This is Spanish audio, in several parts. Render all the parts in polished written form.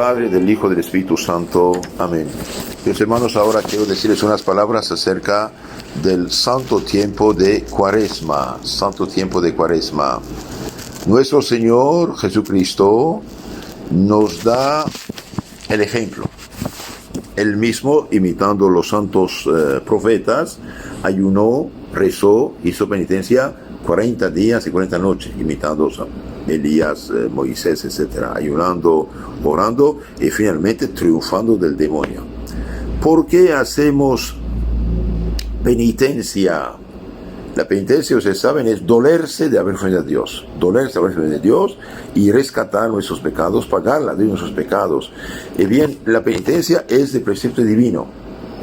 Padre, del Hijo, del Espíritu Santo. Amén. Mis hermanos, ahora quiero decirles unas palabras acerca del santo tiempo de Cuaresma. Santo tiempo de Cuaresma. Nuestro Señor Jesucristo nos da el ejemplo. Él mismo, imitando los santos profetas, ayunó, rezó, hizo penitencia 40 días y 40 noches, imitando a Elías, Moisés, etc., ayunando, orando y finalmente triunfando del demonio. ¿Por qué hacemos penitencia? La penitencia, ustedes saben, es dolerse de haber ofendido a Dios, dolerse de haber ofendido a Dios y rescatar nuestros pecados, pagar la deuda de nuestros pecados. Y bien, la penitencia es de precepto divino,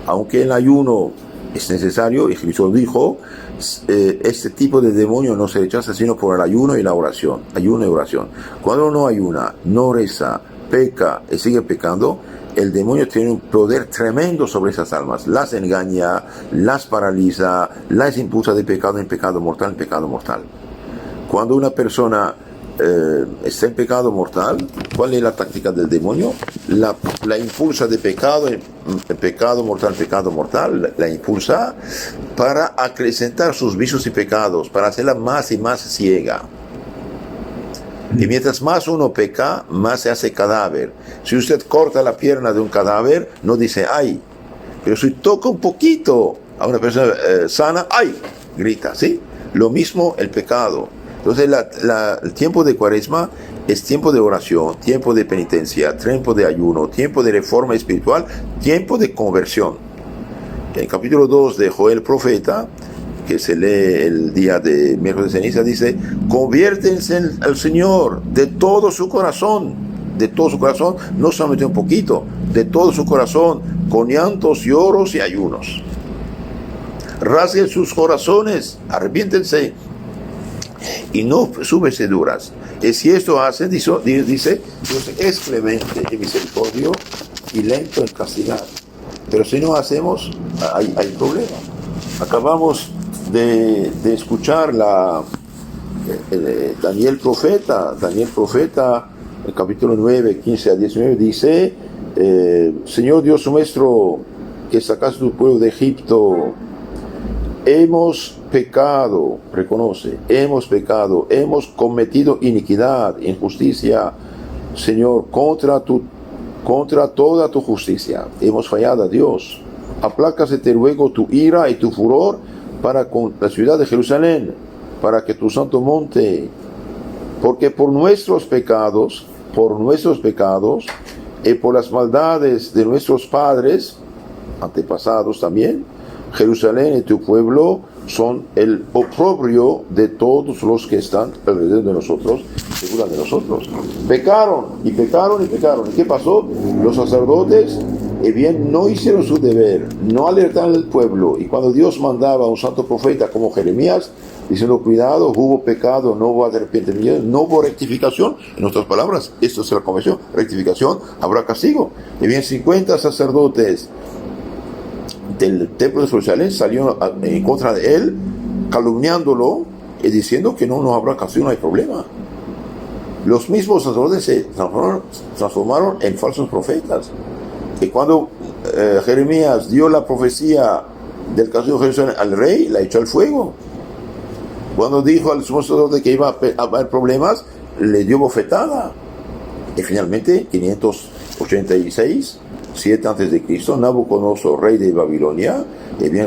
aunque el ayuno es necesario, y Cristo dijo, este tipo de demonio no se rechaza sino por el ayuno y la oración. Ayuno y oración. Cuando uno ayuna, no reza, peca y sigue pecando, el demonio tiene un poder tremendo sobre esas almas. Las engaña, las paraliza, las impulsa de pecado en pecado mortal, en pecado mortal. Cuando una persona está en pecado mortal, ¿cuál es la táctica del demonio? La impulsa de pecado en pecado mortal, la impulsa para acrecentar sus vicios y pecados, para hacerla más y más ciega. Y mientras más uno peca, más se hace cadáver. Si usted corta la pierna de un cadáver, no dice ¡ay! Pero si toca un poquito a una persona sana, ¡ay! Grita, ¿sí? Lo mismo el pecado. Entonces el tiempo de Cuaresma es tiempo de oración, tiempo de penitencia, tiempo de ayuno, tiempo de reforma espiritual, tiempo de conversión. En el capítulo 2 de Joel profeta, que se lee el día de miércoles de ceniza, dice: conviértense al Señor de todo su corazón, no solamente un poquito, de todo su corazón, con llantos, lloros y ayunos. Rasguen sus corazones, arrepiéntense y no sus vestiduras. Y si esto hacen, dice, Dios es clemente y misericordio y lento en castigar. Pero si no hacemos, hay problema. Acabamos de escuchar Daniel profeta, el capítulo 9, 15 a 19, dice: Señor Dios nuestro, que sacaste tu pueblo de Egipto, hemos pecado, reconoce, hemos pecado, hemos cometido iniquidad, injusticia, Señor, contra toda tu justicia, hemos fallado a Dios. Aplácase, te ruego, tu ira y tu furor para con la ciudad de Jerusalén, para que tu santo monte, porque por nuestros pecados y por las maldades de nuestros padres, antepasados también, Jerusalén y tu pueblo son el oprobio de todos los que están alrededor de nosotros, segura de nosotros. Pecaron. ¿Y qué pasó? Los sacerdotes, no hicieron su deber, no alertaron al pueblo. Y cuando Dios mandaba a un santo profeta como Jeremías, diciendo: cuidado, hubo pecado, no hubo arrepentimiento, no hubo rectificación, en otras palabras, esto es la conversión, rectificación, habrá castigo. 50 sacerdotes del templo de Jerusalén salieron en contra de él, calumniándolo y diciendo que no habrá castigo, no hay problema. Los mismos sacerdotes se transformaron en falsos profetas. Y cuando Jeremías dio la profecía del castigo de Jerusalén al rey, la echó al fuego. Cuando dijo al sumo sacerdote que iba a haber problemas, le dio bofetada. Y finalmente, 586, 7 a.C., Nabucodonosor, rey de Babilonia,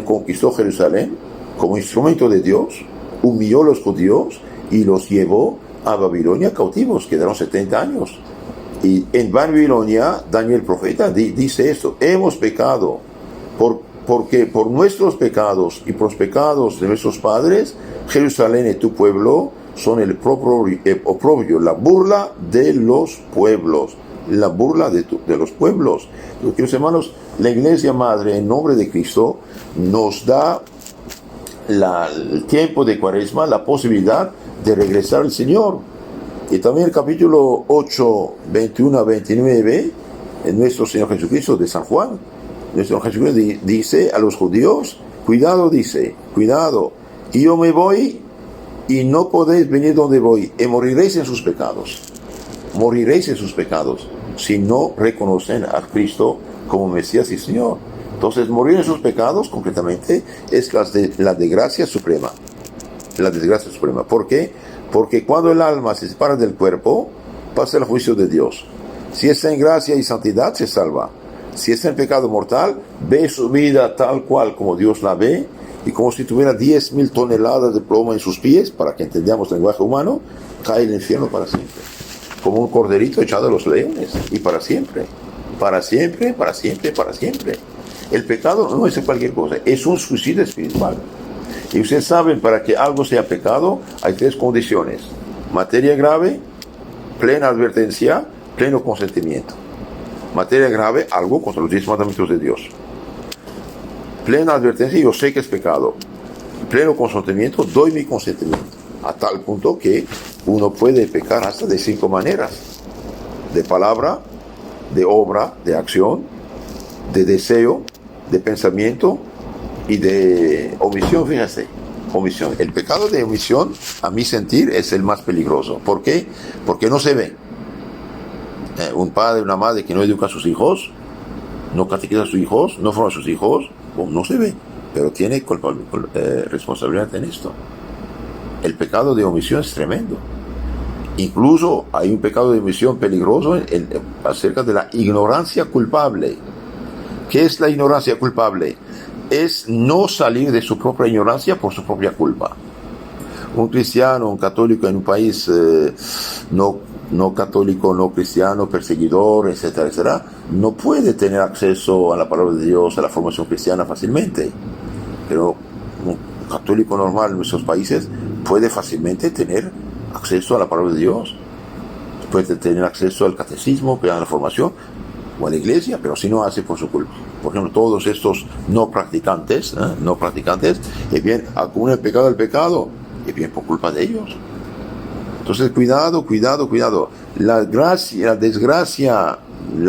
conquistó Jerusalén como instrumento de Dios, humilló a los judíos y los llevó a Babilonia cautivos. Quedaron 70 años. Y en Babilonia, Daniel profeta dice esto: hemos pecado, porque por nuestros pecados y por los pecados de nuestros padres, Jerusalén y tu pueblo son el oprobio, la burla de los pueblos. La burla de los pueblos. Queridos hermanos, la Iglesia Madre, en nombre de Cristo, nos da el tiempo de Cuaresma, la posibilidad de regresar al Señor. Y también el capítulo 8, 21 a 29, en nuestro Señor Jesucristo de San Juan, nuestro Señor Jesucristo dice a los judíos: cuidado, y yo me voy y no podéis venir donde voy, y moriréis en sus pecados. si no reconocen a Cristo como Mesías y Señor. Entonces, morir en sus pecados, concretamente, es la desgracia suprema. La desgracia suprema. ¿Por qué? Porque cuando el alma se separa del cuerpo, pasa el juicio de Dios. Si está en gracia y santidad, se salva. Si está en pecado mortal, ve su vida tal cual como Dios la ve, y como si tuviera 10.000 toneladas de plomo en sus pies, para que entendamos el lenguaje humano, cae el infierno para siempre. Como un corderito echado a los leones, y para siempre. Para siempre, para siempre, para siempre. El pecado no es cualquier cosa, es un suicidio espiritual. Y ustedes saben, para que algo sea pecado, hay 3 condiciones. Materia grave, plena advertencia, pleno consentimiento. Materia grave, algo contra los 10 mandamientos de Dios. Plena advertencia, yo sé que es pecado. Pleno consentimiento, doy mi consentimiento. A tal punto que uno puede pecar hasta de 5 maneras. De palabra, de obra, de acción, de deseo, de pensamiento y de omisión. Fíjense, omisión. El pecado de omisión, a mi sentir, es el más peligroso. ¿Por qué? Porque no se ve. Un padre, una madre que no educa a sus hijos, no catequiza a sus hijos, no forma a sus hijos, no se ve, pero tiene responsabilidad en esto. El pecado de omisión es tremendo. Incluso hay un pecado de omisión peligroso acerca de la ignorancia culpable. ¿Qué es la ignorancia culpable? Es no salir de su propia ignorancia por su propia culpa. Un cristiano, un católico en un país no católico, no cristiano, perseguidor, etcétera, etcétera, no puede tener acceso a la palabra de Dios, a la formación cristiana fácilmente. Pero un católico normal en nuestros países puede fácilmente tener acceso a la palabra de Dios, puede tener acceso al catecismo, a la formación o a la iglesia, pero si no hace por su culpa. Por ejemplo, todos estos no practicantes, y bien acumulan el pecado, y bien por culpa de ellos. Entonces, cuidado. La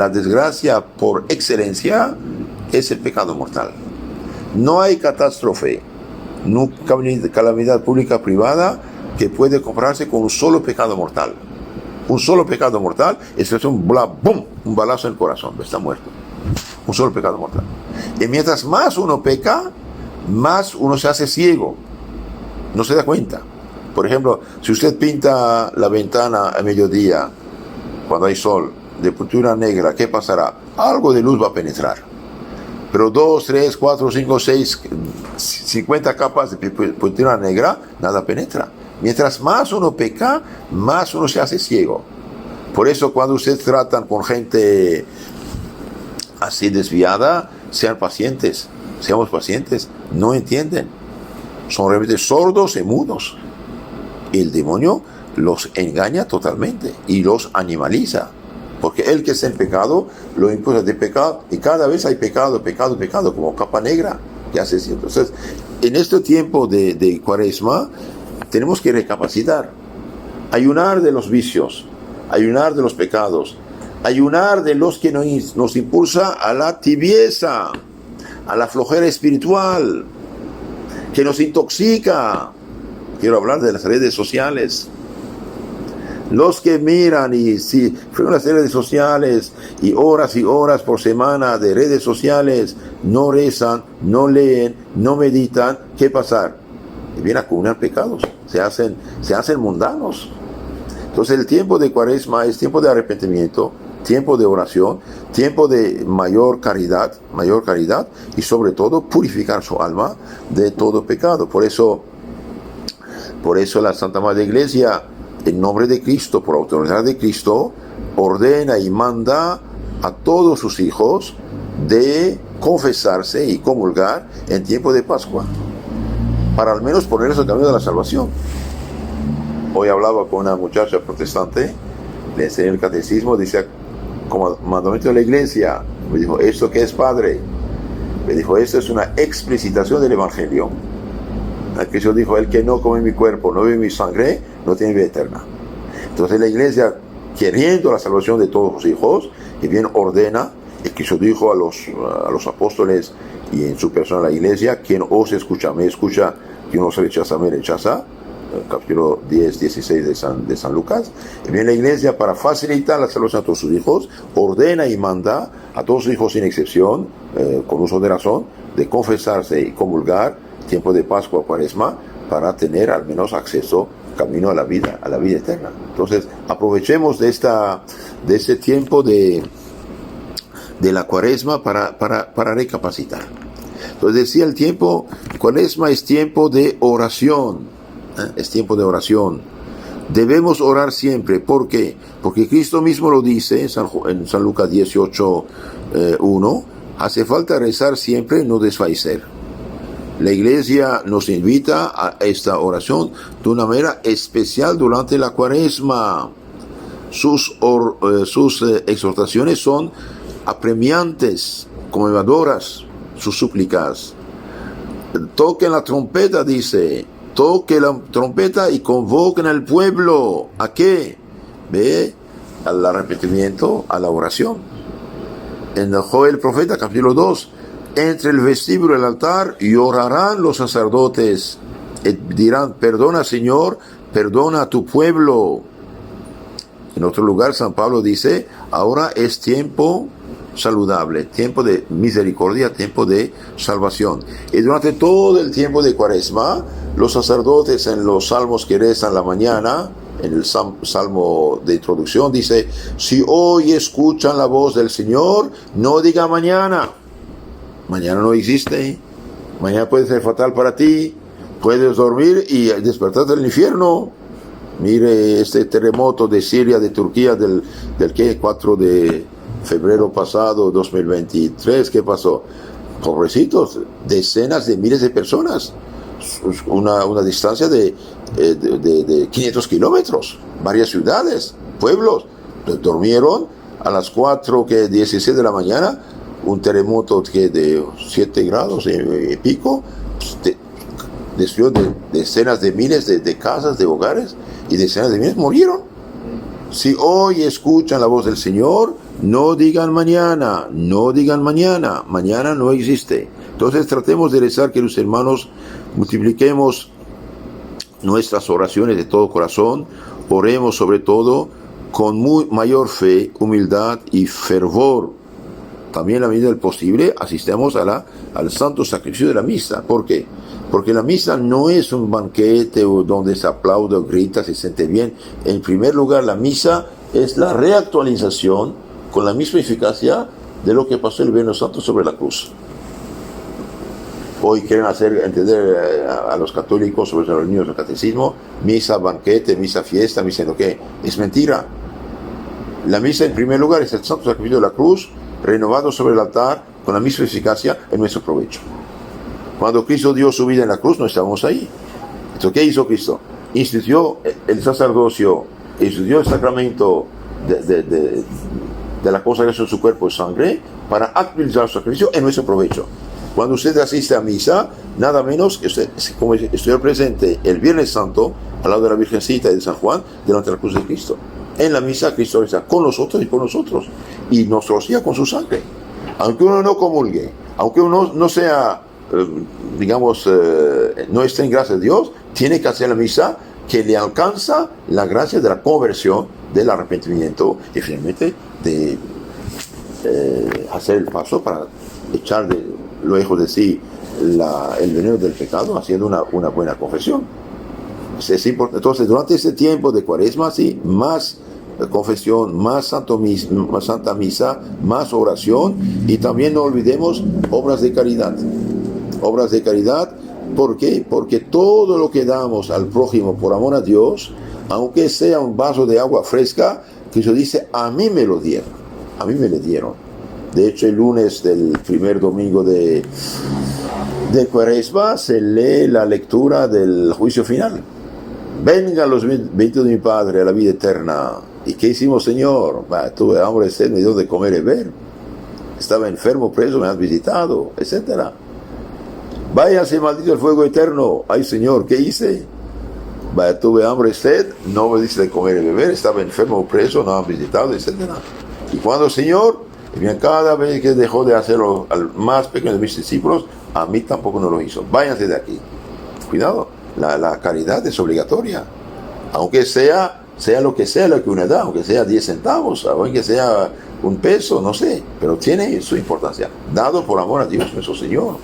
desgracia por excelencia es el pecado mortal. No hay catástrofe, no calamidad pública privada que puede compararse con un solo pecado mortal. Un solo pecado mortal es un balazo en el corazón, está muerto. Un solo pecado mortal. Y mientras más uno peca, más uno se hace ciego. No se da cuenta. Por ejemplo, si usted pinta la ventana a mediodía, cuando hay sol, de pintura negra, ¿qué pasará? Algo de luz va a penetrar. Pero 2, 3, 4, 5, 6, 50 capas de pintura negra, nada penetra. Mientras más uno peca, más uno se hace ciego. Por eso cuando ustedes tratan con gente así desviada, seamos pacientes, no entienden. Son realmente sordos y mudos. Y el demonio los engaña totalmente y los animaliza. Porque el que está en pecado, lo impulsa de pecado, y cada vez hay pecado, como capa negra. Ya se siente. Entonces, en este tiempo de Cuaresma, tenemos que recapacitar. Ayunar de los vicios, ayunar de los pecados, ayunar de los que nos impulsa a la tibieza, a la flojera espiritual, que nos intoxica. Quiero hablar de las redes sociales. Los que miran y si fueron las redes sociales y horas por semana de redes sociales, no rezan, no leen, no meditan, ¿qué pasa? Vienen a acumular pecados, se hacen mundanos. Entonces el tiempo de Cuaresma es tiempo de arrepentimiento, tiempo de oración, tiempo de mayor caridad y sobre todo purificar su alma de todo pecado. Por eso la Santa Madre Iglesia, en nombre de Cristo, por autoridad de Cristo, ordena y manda a todos sus hijos de confesarse y comulgar en tiempo de Pascua, para al menos ponerse al camino de la salvación. Hoy hablaba con una muchacha protestante, le enseñé el catecismo, dice, como mandamiento de la Iglesia, me dijo, ¿esto qué es, padre? Me dijo, esto es una explicitación del Evangelio. El Cristo dijo, el que no come mi cuerpo, no bebe mi sangre, no tiene vida eterna. Entonces la Iglesia, queriendo la salvación de todos sus hijos, y bien ordena, el Cristo dijo a los apóstoles y en su persona la Iglesia, quien os escucha, me escucha, quien os rechaza, me rechaza. capítulo 10, 16 de San Lucas. Y bien, la iglesia, para facilitar la salvación a todos sus hijos, ordena y manda a todos sus hijos sin excepción, con uso de razón, de confesarse y comulgar, tiempo de Pascua o Cuaresma, para tener al menos acceso, camino a la vida eterna. Entonces, aprovechemos de este tiempo de la Cuaresma para recapacitar. Entonces decía el tiempo, Cuaresma es tiempo de oración, es tiempo de oración. Debemos orar siempre. ¿Por qué? Porque Cristo mismo lo dice en San Lucas 18, 1, hace falta rezar siempre, no desfallecer. La iglesia nos invita a esta oración de una manera especial durante la Cuaresma. Sus exhortaciones son apremiantes, conmovedoras, sus súplicas. Toquen la trompeta, dice, toquen la trompeta y convoquen al pueblo. ¿A qué? ¿Ve? Al arrepentimiento, a la oración. En Joel profeta, capítulo 2, entre el vestíbulo y el altar llorarán los sacerdotes y dirán, perdona Señor, perdona a tu pueblo. En otro lugar, San Pablo dice, ahora es tiempo saludable, tiempo de misericordia, tiempo de salvación. Y durante todo el tiempo de Cuaresma, los sacerdotes en los salmos que rezan la mañana, en el salmo de introducción, dice, si hoy escuchan la voz del Señor, no diga mañana. Mañana no existe. Mañana puede ser fatal para ti. Puedes dormir y despertarte del infierno. Mire este terremoto de Siria, de Turquía, del 4 de febrero pasado, 2023, ¿qué pasó? Pobrecitos, decenas de miles de personas, una distancia de 500 kilómetros, varias ciudades, pueblos, durmieron a las 4:16 de la mañana, un terremoto de 7 grados y pico, destruyó decenas de miles de casas, de hogares, y decenas de miles murieron. Si hoy escuchan la voz del Señor, no digan mañana, mañana no existe. Entonces tratemos de rezar, queridos hermanos, multipliquemos nuestras oraciones de todo corazón, oremos sobre todo con mayor fe, humildad y fervor. También en la medida del posible asistamos al santo sacrificio de la misa. ¿Por qué? Porque la misa no es un banquete donde se aplaude o grita, se siente bien. En primer lugar, la misa es la reactualización con la misma eficacia de lo que pasó el Viernes Santo sobre la cruz. Hoy quieren hacer entender a los católicos, sobre los niños del catecismo, misa, banquete, misa, fiesta, misa no qué. Es mentira. La misa en primer lugar es el santo sacrificio de la cruz, renovado sobre el altar con la misma eficacia en nuestro provecho. Cuando Cristo dio su vida en la cruz, no estábamos ahí. Entonces, ¿qué hizo Cristo? Instituyó el sacerdocio, instituyó el sacramento de la consagración de su cuerpo y sangre para actualizar el sacrificio en nuestro provecho. Cuando usted asiste a misa, nada menos que usted, como estuviera presente el Viernes Santo, al lado de la Virgencita y de San Juan, delante de la cruz de Cristo. En la misa, Cristo está con nosotros y por nosotros, y nos rocía con su sangre. Aunque uno no comulgue, aunque uno no sea, no esté en gracia de Dios, tiene que hacer la misa que le alcanza la gracia de la conversión, del arrepentimiento y finalmente de hacer el paso para echar lejos de sí el veneno del pecado, haciendo una buena confesión. Es importante. Entonces, durante este tiempo de Cuaresma, sí, más confesión, más santa misa, más oración, y también no olvidemos obras de caridad. Obras de caridad, ¿por qué? Porque todo lo que damos al prójimo por amor a Dios, aunque sea un vaso de agua fresca, Cristo dice, a mí me lo dieron, a mí me lo dieron. De hecho, el lunes del primer domingo de Cuaresma se lee la lectura del juicio final. Vengan los benditos de mi Padre a la vida eterna. ¿Y qué hicimos, Señor? Tuve hambre, sed, me dio de comer y beber. Estaba enfermo, preso, me has visitado, etc. Váyase, maldito el fuego eterno. Ay, Señor, ¿qué hice? Tuve hambre, sed, no me diste de comer y beber. Estaba enfermo, preso, no me has visitado, etc. ¿Y cuando, Señor? Y bien, cada vez que dejó de hacerlo al más pequeño de mis discípulos, a mí tampoco no lo hizo. Váyanse de aquí. Cuidado. La caridad es obligatoria. Aunque sea lo que uno da, aunque sea 10 centavos, aunque sea un peso, no sé, pero tiene su importancia, dado por amor a Dios nuestro Señor.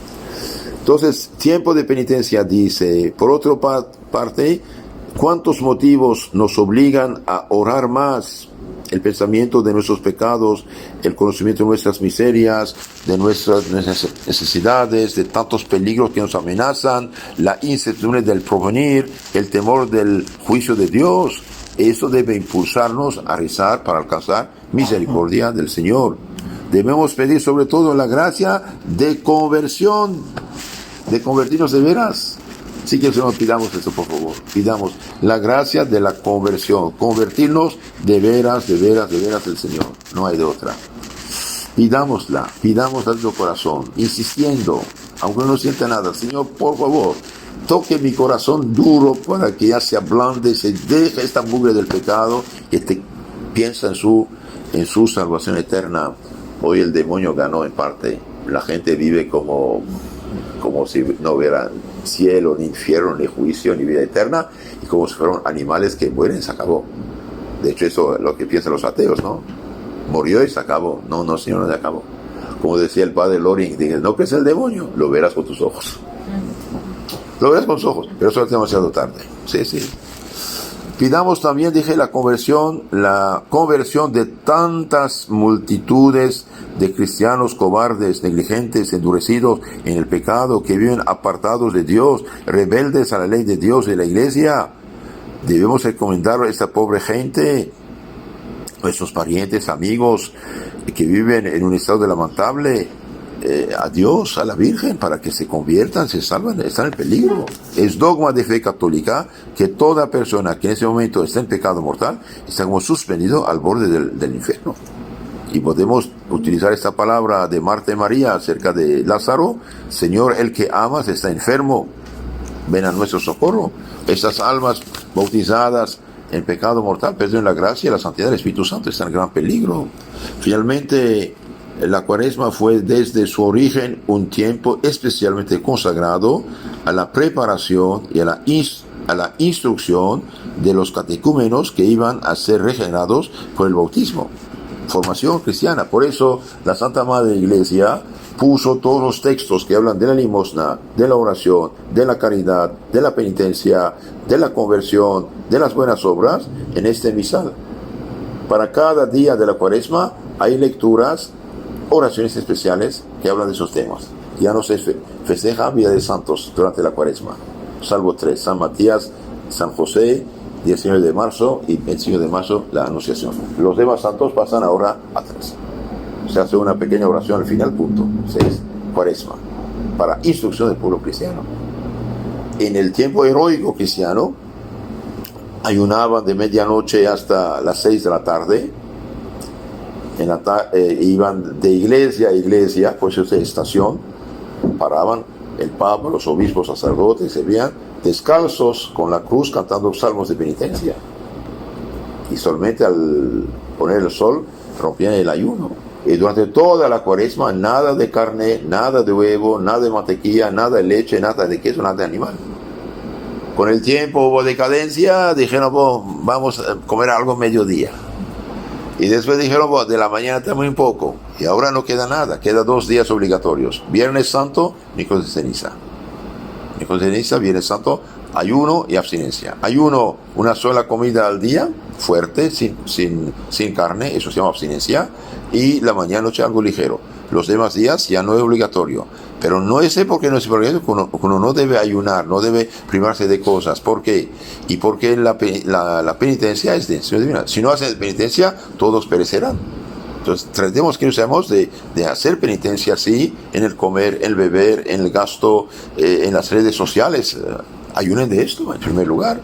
Entonces, tiempo de penitencia dice, por otra parte, ¿cuántos motivos nos obligan a orar más? El pensamiento de nuestros pecados, el conocimiento de nuestras miserias, de nuestras necesidades, de tantos peligros que nos amenazan, la incertidumbre del porvenir, el temor del juicio de Dios. Eso debe impulsarnos a rezar para alcanzar misericordia del Señor. Debemos pedir sobre todo la gracia de conversión, de convertirnos de veras. Sí que Señor, pidamos eso, por favor. Pidamos la gracia de la conversión. Convertirnos de veras del Señor. No hay de otra. Pidámosla de nuestro corazón, insistiendo, aunque no sienta nada. Señor, por favor, toque mi corazón duro para que ya se ablande, se deje esta mugre del pecado, que te piensa en su salvación eterna. Hoy el demonio ganó en parte. La gente vive como si no hubiera cielo, ni infierno, ni juicio, ni vida eterna, y como si fueran animales que mueren, se acabó. De hecho, eso es lo que piensan los ateos, ¿no? Murió y se acabó. No, Señor, no se acabó. Como decía el padre Loring, dije, no crees el demonio, lo verás con tus ojos. Lo verás con tus ojos, pero eso es demasiado tarde. Sí. Pidamos también, dije, la conversión de tantas multitudes de cristianos cobardes, negligentes, endurecidos en el pecado, que viven apartados de Dios, rebeldes a la ley de Dios y de la Iglesia. Debemos recomendar a esta pobre gente, nuestros parientes, amigos, que viven en un estado lamentable, a Dios, a la Virgen, para que se conviertan, se salven, están en peligro. Es dogma de fe católica que toda persona que en ese momento está en pecado mortal está como suspendido al borde del infierno. Y podemos utilizar esta palabra de Marta y María acerca de Lázaro: Señor, el que amas está enfermo, ven a nuestro socorro. Estas almas bautizadas en pecado mortal pierden la gracia y la santidad del Espíritu Santo, están en gran peligro. Finalmente, la Cuaresma fue desde su origen un tiempo especialmente consagrado a la preparación y a la instrucción de los catecúmenos que iban a ser regenerados por el bautismo. Formación cristiana. Por eso la Santa Madre Iglesia puso todos los textos que hablan de la limosna, de la oración, de la caridad, de la penitencia, de la conversión, de las buenas obras en este misal. Para cada día de la Cuaresma hay lecturas, oraciones especiales que hablan de esos temas. Ya no se festeja Vida de Santos durante la Cuaresma, salvo 3: San Matías, San José, 19 de marzo y 25 de marzo la Anunciación. Los demás santos pasan ahora a 3. Se hace una pequeña oración al final, punto. 6, Cuaresma, para instrucción del pueblo cristiano. En el tiempo heroico cristiano, ayunaban de medianoche hasta las 6 de la tarde. Iban de iglesia a iglesia, pues esa estación, paraban el Papa, los obispos, sacerdotes, se veían descalzos con la cruz cantando salmos de penitencia. Y solamente al poner el sol rompían el ayuno. Y durante toda la Cuaresma, nada de carne, nada de huevo, nada de mantequilla, nada de leche, nada de queso, nada de animal. Con el tiempo hubo decadencia, dijeron, vamos a comer algo mediodía. Y después dijeron, de la mañana está muy poco. Y ahora no queda nada, queda 2 días obligatorios. Viernes Santo, miércoles de ceniza. Miércoles de ceniza, Viernes Santo, ayuno y abstinencia. Ayuno, una sola comida al día, fuerte, sin carne, eso se llama abstinencia. Y la mañana, noche, algo ligero. Los demás días ya no es obligatorio. Pero no es porque no es obligatorio, uno no debe ayunar, no debe privarse de cosas. ¿Por qué? Y porque la penitencia es de divina. Si no hacen penitencia, todos perecerán. Entonces, tratemos que usemos de hacer penitencia así, en el comer, en el beber, en el gasto, en las redes sociales. Ayunen de esto, en primer lugar.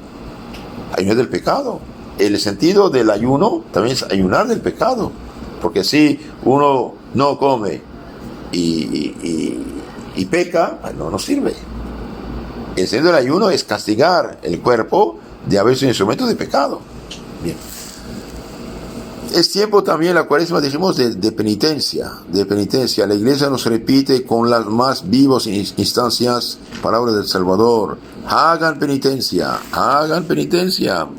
Ayunen del pecado. El sentido del ayuno también es ayunar del pecado. Porque si uno no come y peca, no sirve. El sentido del ayuno es castigar el cuerpo de haber sido instrumento de pecado. Bien. Es tiempo también, la cuaresma, dijimos, de penitencia, de penitencia. La iglesia nos repite con las más vivas instancias, palabras del Salvador. Hagan penitencia,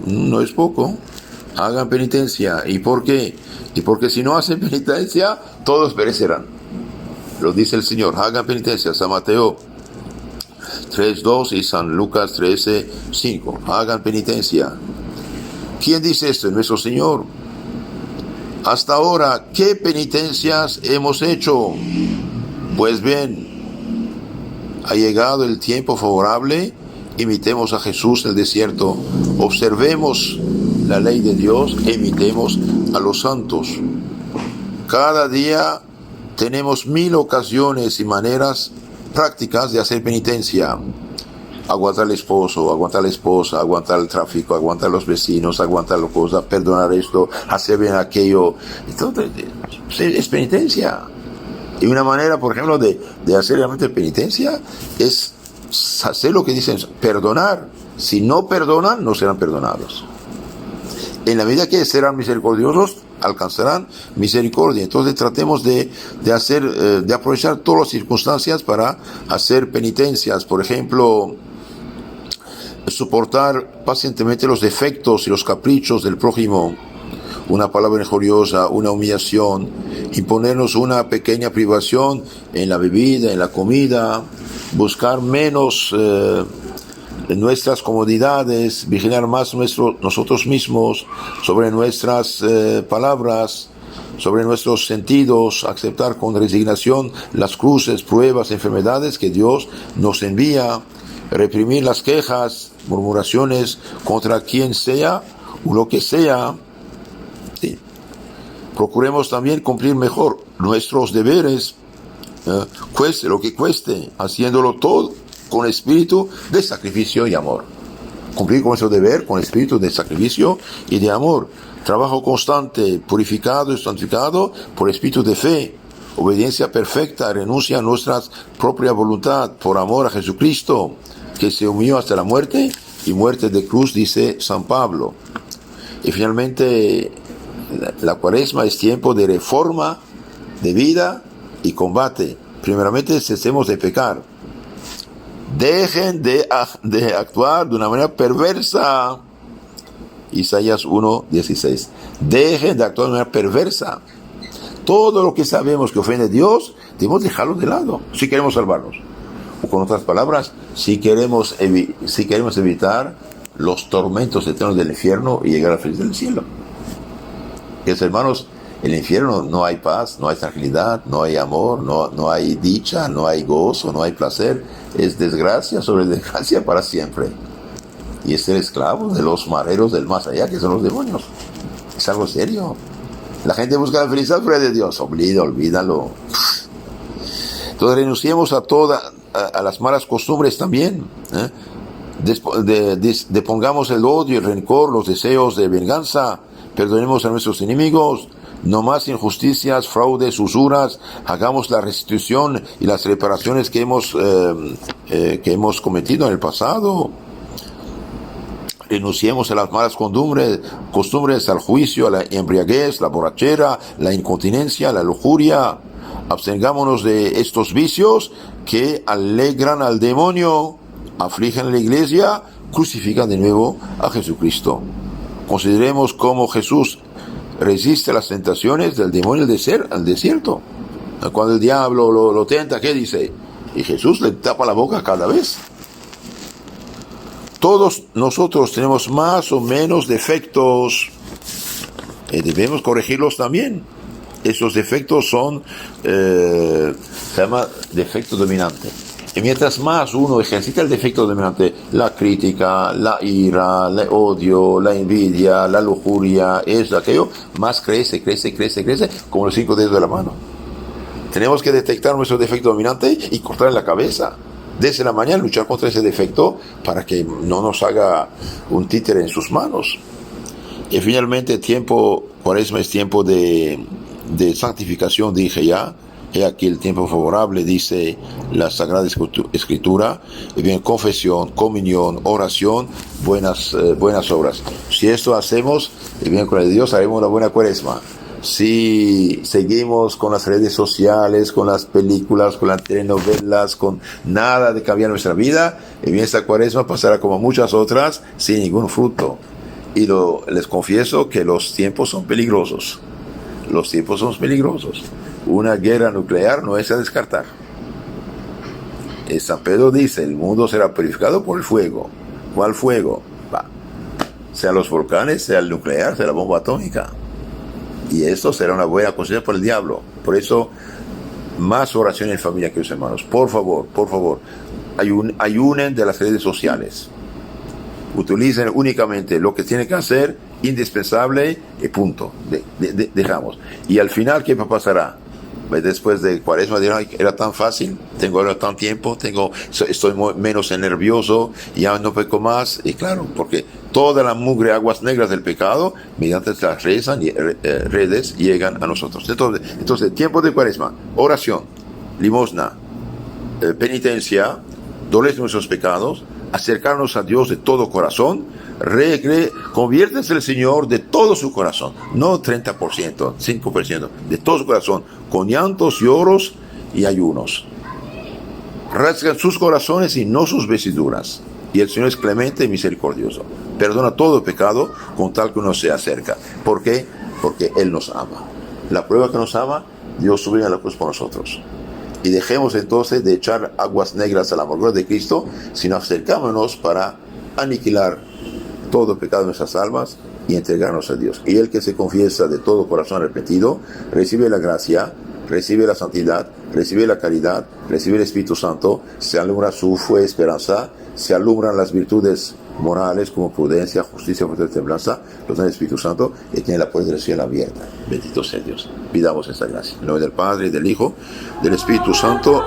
no es poco, hagan penitencia. ¿Y por qué? Y porque si no hacen penitencia, todos perecerán. Lo dice el Señor, hagan penitencia, San Mateo 3:2 y San Lucas 13:5. Hagan penitencia. ¿Quién dice esto? Nuestro Señor. Hasta ahora, ¿qué penitencias hemos hecho? Pues bien, ha llegado el tiempo favorable. Imitemos a Jesús en el desierto. Observemos la ley de Dios e imitemos a los santos. Cada día tenemos 1000 ocasiones y maneras prácticas de hacer penitencia. Aguantar al esposo, aguantar a la esposa, aguantar el tráfico, aguantar a los vecinos, aguantar las cosas, perdonar esto, hacer bien aquello. Entonces, es penitencia. Y una manera, por ejemplo, de hacer realmente penitencia es hacer lo que dicen, perdonar. Si no perdonan, no serán perdonados. En la medida que serán misericordiosos, alcanzarán misericordia. Entonces tratemos de aprovechar todas las circunstancias para hacer penitencias. Por ejemplo, soportar pacientemente los defectos y los caprichos del prójimo, una palabra injuriosa, una humillación, imponernos una pequeña privación en la bebida, en la comida, buscar menos nuestras comodidades, vigilar más nosotros mismos, sobre nuestras palabras, sobre nuestros sentidos, aceptar con resignación las cruces, pruebas, enfermedades que Dios nos envía, reprimir las quejas, murmuraciones contra quien sea o lo que sea. Sí. Procuremos también cumplir mejor nuestros deberes, cueste lo que cueste, haciéndolo todo con espíritu de sacrificio y amor. Cumplir con nuestro deber con espíritu de sacrificio y de amor. Trabajo constante, purificado y santificado por espíritu de fe. Obediencia perfecta, renuncia a nuestra propia voluntad por amor a Jesucristo, que se humilló hasta la muerte y muerte de cruz, dice San Pablo. Y finalmente, la cuaresma es tiempo de reforma, de vida y combate. Primeramente, cesemos de pecar. Dejen de actuar de una manera perversa. Isaías 1:16. Dejen de actuar de una manera perversa. Todo lo que sabemos que ofende a Dios, debemos dejarlo de lado, si queremos salvarnos. O con otras palabras, si queremos evitar los tormentos eternos del infierno y llegar a la felicidad del cielo. Hermanos, en el infierno no hay paz, no hay tranquilidad, no hay amor, no hay dicha, no hay gozo, no hay placer. Es desgracia sobre desgracia para siempre. Y es ser esclavo de los mareros del más allá, que son los demonios. Es algo serio. La gente busca la felicidad fuera de Dios. Olvídalo. Entonces renunciemos a las malas costumbres también. Depongamos el odio, el rencor, los deseos de venganza. Perdonemos a nuestros enemigos. No más injusticias, fraudes, usuras. Hagamos la restitución y las reparaciones que hemos cometido en el pasado. Renunciemos a las malas costumbres, al juicio, a la embriaguez, la borrachera, la incontinencia, la lujuria. Abstengámonos de estos vicios que alegran al demonio, afligen a la iglesia, crucifican de nuevo a Jesucristo. Consideremos cómo Jesús resiste las tentaciones del demonio al desierto. Cuando el diablo lo tenta, ¿qué dice? Y Jesús le tapa la boca cada vez. Todos nosotros tenemos más o menos defectos. Debemos corregirlos también. Esos defectos se llama defecto dominante. Y mientras más uno ejercita el defecto dominante, la crítica, la ira, el odio, la envidia, la lujuria, eso, aquello, más crece, como los 5 dedos de la mano. Tenemos que detectar nuestro defecto dominante y cortar en la cabeza. Desde la mañana luchar contra ese defecto para que no nos haga un títere en sus manos. Y finalmente, cuaresma es tiempo de santificación, dije ya, He aquí el tiempo favorable, dice la Sagrada Escritura, y bien, confesión, comunión, oración, buenas obras. Si esto hacemos, y bien, con el de Dios haremos una buena cuaresma. Si seguimos con las redes sociales, con las películas, con las telenovelas, con nada de cambiar nuestra vida, y bien, esta cuaresma pasará como muchas otras, sin ningún fruto. Y les confieso que los tiempos son peligrosos. Los tiempos son peligrosos. Una guerra nuclear no es a descartar. San Pedro dice, el mundo será purificado por el fuego. ¿Cuál fuego? Sea los volcanes, sea el nuclear, sea la bomba atómica. Y esto será una buena consecuencia por el diablo. Por eso, más oración en familia, queridos hermanos. Por favor, ayunen de las redes sociales. Utilicen únicamente lo que tienen que hacer, indispensable, y punto. Dejamos. Y al final, ¿qué pasará? Después de Cuaresma dirán, era tan fácil, tengo ahora tan tiempo, estoy menos nervioso, ya no peco más. Y claro, porque toda la mugre, aguas negras del pecado, mediante las redes, llegan a nosotros. Entonces, tiempo de Cuaresma, oración, limosna, penitencia, doblez de nuestros pecados, acercarnos a Dios de todo corazón, conviértense el Señor de todo su corazón, no 30%, 5%, de todo su corazón, con llantos, lloros y ayunos. Rasgan sus corazones y no sus vestiduras. Y el Señor es clemente y misericordioso. Perdona todo pecado con tal que uno se acerca. ¿Por qué? Porque Él nos ama. La prueba que nos ama, Dios subió a la cruz por nosotros. Y dejemos entonces de echar aguas negras a la amargura de Cristo, sino acercámonos para aniquilar todo pecado de nuestras almas y entregarnos a Dios. Y el que se confiesa de todo corazón arrepentido, recibe la gracia, recibe la santidad, recibe la caridad, recibe el Espíritu Santo, se alumbra su fe, esperanza, se alumbran las virtudes morales como prudencia, justicia, fortaleza, templanza, los dones del Espíritu Santo, y tiene la puerta del cielo abierta. Bendito sea Dios. Pidamos esta gracia. En nombre del Padre, y del Hijo, del Espíritu Santo.